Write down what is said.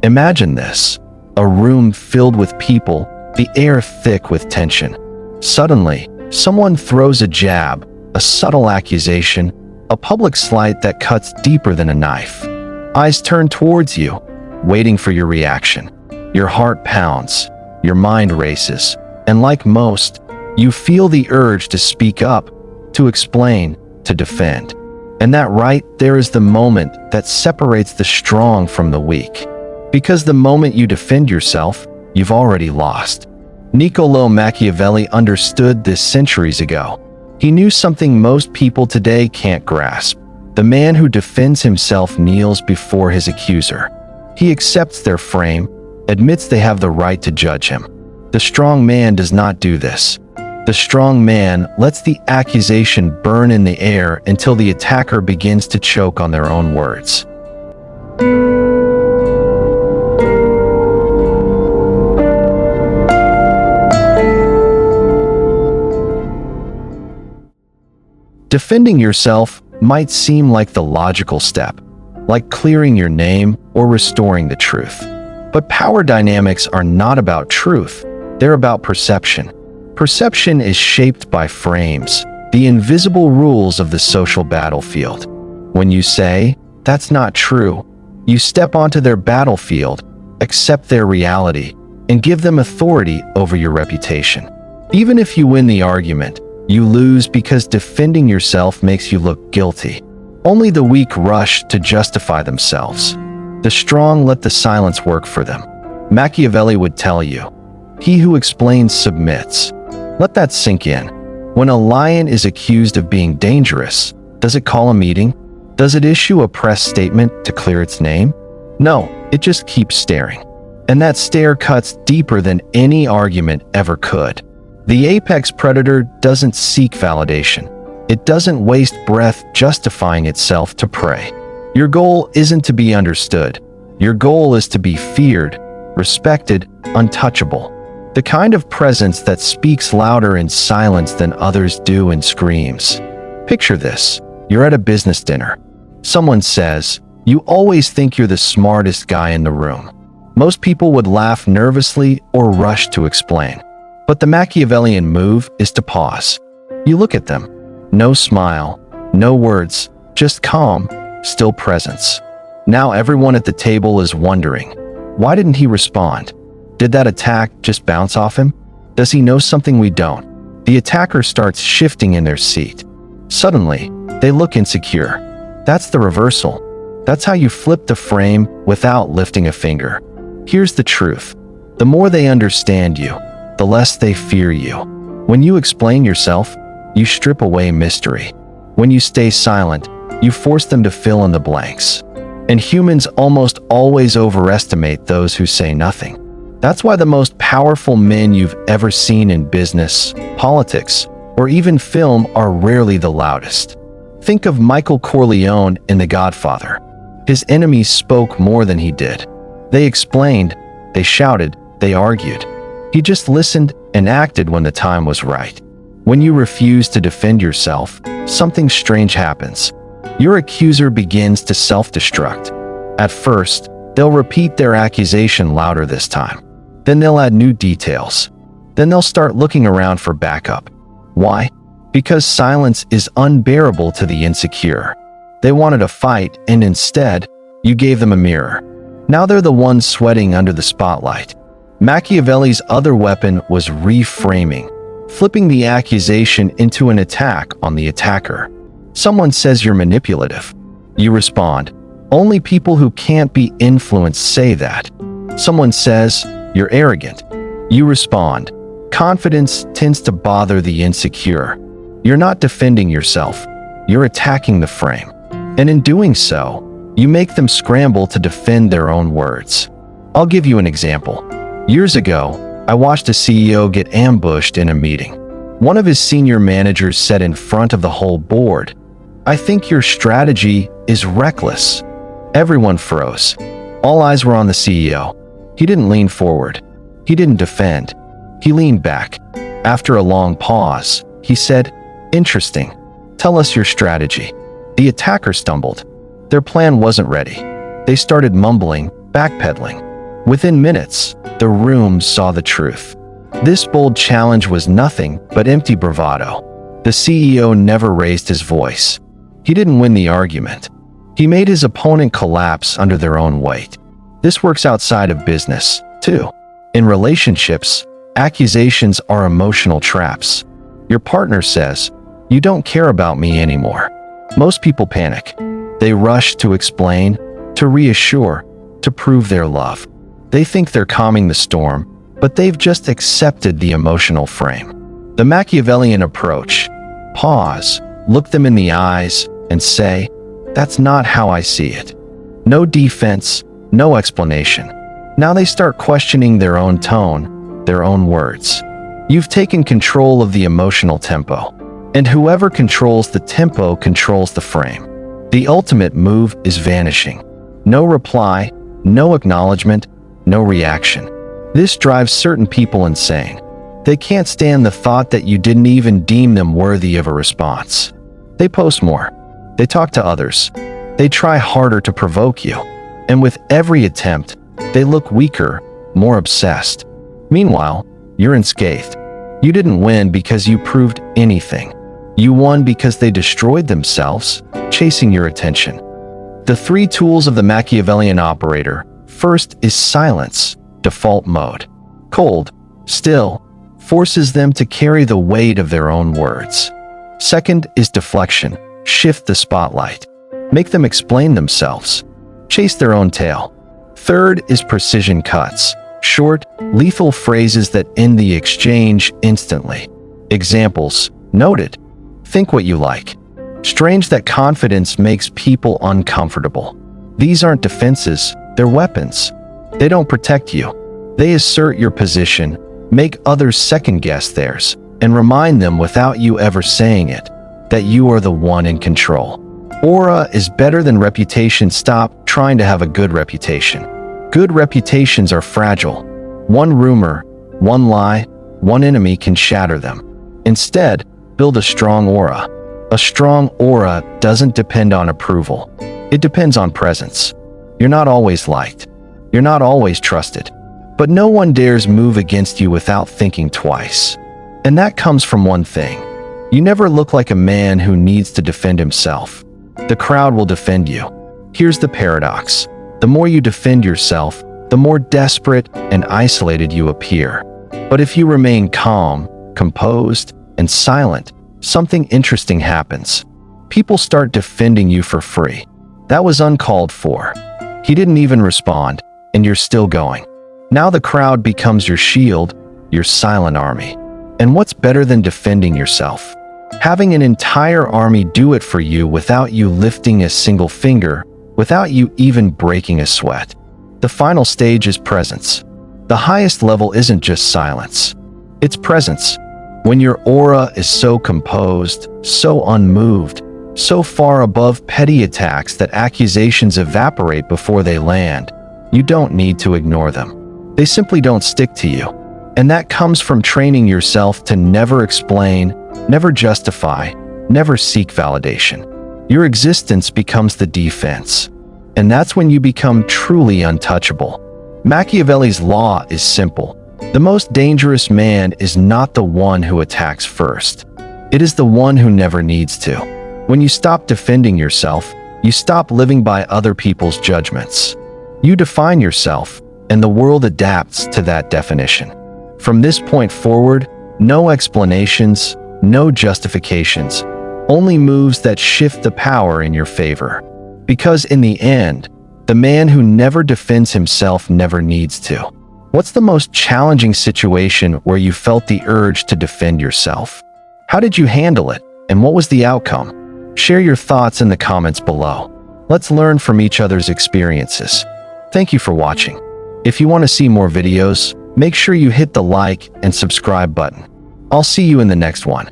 Imagine this: a room filled with people, the air thick with tension. Suddenly, someone throws a jab, a subtle accusation, a public slight that cuts deeper than a knife. Eyes turn towards you, waiting for your reaction. Your heart pounds, your mind races, and like most, you feel the urge to speak up, to explain, to defend. And that right there is the moment that separates the strong from the weak. Because the moment you defend yourself, you've already lost. Niccolo Machiavelli understood this centuries ago. He knew something most people today can't grasp. The man who defends himself kneels before his accuser. He accepts their frame, admits they have the right to judge him. The strong man does not do this. The strong man lets the accusation burn in the air until the attacker begins to choke on their own words. Defending yourself might seem like the logical step, like clearing your name or restoring the truth. But power dynamics are not about truth, they're about perception. Perception is shaped by frames, the invisible rules of the social battlefield. When you say, "That's not true," you step onto their battlefield, accept their reality, and give them authority over your reputation. Even if you win the argument, you lose because defending yourself makes you look guilty. Only the weak rush to justify themselves. The strong let the silence work for them. Machiavelli would tell you, "He who explains submits." Let that sink in. When a lion is accused of being dangerous, does it call a meeting? Does it issue a press statement to clear its name? No, it just keeps staring. And that stare cuts deeper than any argument ever could. The apex predator doesn't seek validation. It doesn't waste breath justifying itself to prey. Your goal isn't to be understood. Your goal is to be feared, respected, untouchable. The kind of presence that speaks louder in silence than others do in screams. Picture this: you're at a business dinner. Someone says, "You always think you're the smartest guy in the room." Most people would laugh nervously or rush to explain. But the Machiavellian move is to pause. You look at them. No smile, no words, just calm, still presence. Now everyone at the table is wondering, why didn't he respond? Did that attack just bounce off him? Does he know something we don't? The attacker starts shifting in their seat. Suddenly, they look insecure. That's the reversal. That's how you flip the frame without lifting a finger. Here's the truth. The more they understand you, the less they fear you. When you explain yourself, you strip away mystery. When you stay silent, you force them to fill in the blanks. And humans almost always overestimate those who say nothing. That's why the most powerful men you've ever seen in business, politics, or even film are rarely the loudest. Think of Michael Corleone in The Godfather. His enemies spoke more than he did. They explained, they shouted, they argued. He just listened and acted when the time was right. When you refuse to defend yourself, something strange happens. Your accuser begins to self-destruct. At first, they'll repeat their accusation louder this time. Then they'll add new details. Then they'll start looking around for backup. Why? Because silence is unbearable to the insecure. They wanted a fight, and instead, you gave them a mirror. Now they're the ones sweating under the spotlight. Machiavelli's other weapon was reframing, flipping the accusation into an attack on the attacker. Someone says you're manipulative. You respond, "Only people who can't be influenced say that." Someone says, "You're arrogant." You respond, "Confidence tends to bother the insecure." You're not defending yourself. You're attacking the frame. And in doing so, you make them scramble to defend their own words. I'll give you an example. Years ago, I watched a CEO get ambushed in a meeting. One of his senior managers said in front of the whole board, "I think your strategy is reckless." Everyone froze. All eyes were on the CEO. He didn't lean forward. He didn't defend. He leaned back. After a long pause, he said, "Interesting. Tell us your strategy." The attacker stumbled. Their plan wasn't ready. They started mumbling, backpedaling. Within minutes, the room saw the truth. This bold challenge was nothing but empty bravado. The CEO never raised his voice. He didn't win the argument. He made his opponent collapse under their own weight. This works outside of business, too. In relationships, accusations are emotional traps. Your partner says, "You don't care about me anymore." Most people panic. They rush to explain, to reassure, to prove their love. They think they're calming the storm, but they've just accepted the emotional frame. The Machiavellian approach: pause, look them in the eyes, and say, "That's not how I see it." No defense, no explanation. Now they start questioning their own tone, their own words. You've taken control of the emotional tempo. And whoever controls the tempo controls the frame. The ultimate move is vanishing. No reply, no acknowledgement, no reaction. This drives certain people insane. They can't stand the thought that you didn't even deem them worthy of a response. They post more. They talk to others. They try harder to provoke you. And with every attempt, they look weaker, more obsessed. Meanwhile, you're unscathed. You didn't win because you proved anything. You won because they destroyed themselves, chasing your attention. The three tools of the Machiavellian operator: first is silence, default mode. Cold, still, forces them to carry the weight of their own words. Second is deflection, shift the spotlight. Make them explain themselves, chase their own tail. Third is precision cuts, short, lethal phrases that end the exchange instantly. Examples noted. Think what you like. Strange that confidence makes people uncomfortable. These aren't defenses, they're weapons. They don't protect you. They assert your position, make others second-guess theirs, and remind them without you ever saying it, that you are the one in control. Aura is better than reputation. Stop trying to have a good reputation. Good reputations are fragile. One rumor, one lie, one enemy can shatter them. Instead, build a strong aura. A strong aura doesn't depend on approval. It depends on presence. You're not always liked. You're not always trusted. But no one dares move against you without thinking twice. And that comes from one thing. You never look like a man who needs to defend himself. The crowd will defend you. Here's the paradox. The more you defend yourself, the more desperate and isolated you appear. But if you remain calm, composed, and silent, something interesting happens. People start defending you for free. That was uncalled for. He didn't even respond, and you're still going. Now the crowd becomes your shield, your silent army. And what's better than defending yourself? Having an entire army do it for you without you lifting a single finger, without you even breaking a sweat. The final stage is presence. The highest level isn't just silence. It's presence. When your aura is so composed, so unmoved, so far above petty attacks that accusations evaporate before they land, you don't need to ignore them. They simply don't stick to you. And that comes from training yourself to never explain, never justify, never seek validation. Your existence becomes the defense. And that's when you become truly untouchable. Machiavelli's law is simple. The most dangerous man is not the one who attacks first. It is the one who never needs to. When you stop defending yourself, you stop living by other people's judgments. You define yourself, and the world adapts to that definition. From this point forward, no explanations, no justifications, only moves that shift the power in your favor. Because in the end, the man who never defends himself never needs to. What's the most challenging situation where you felt the urge to defend yourself? How did you handle it, and what was the outcome? Share your thoughts in the comments below. Let's learn from each other's experiences. Thank you for watching. If you want to see more videos, make sure you hit the like and subscribe button. I'll see you in the next one.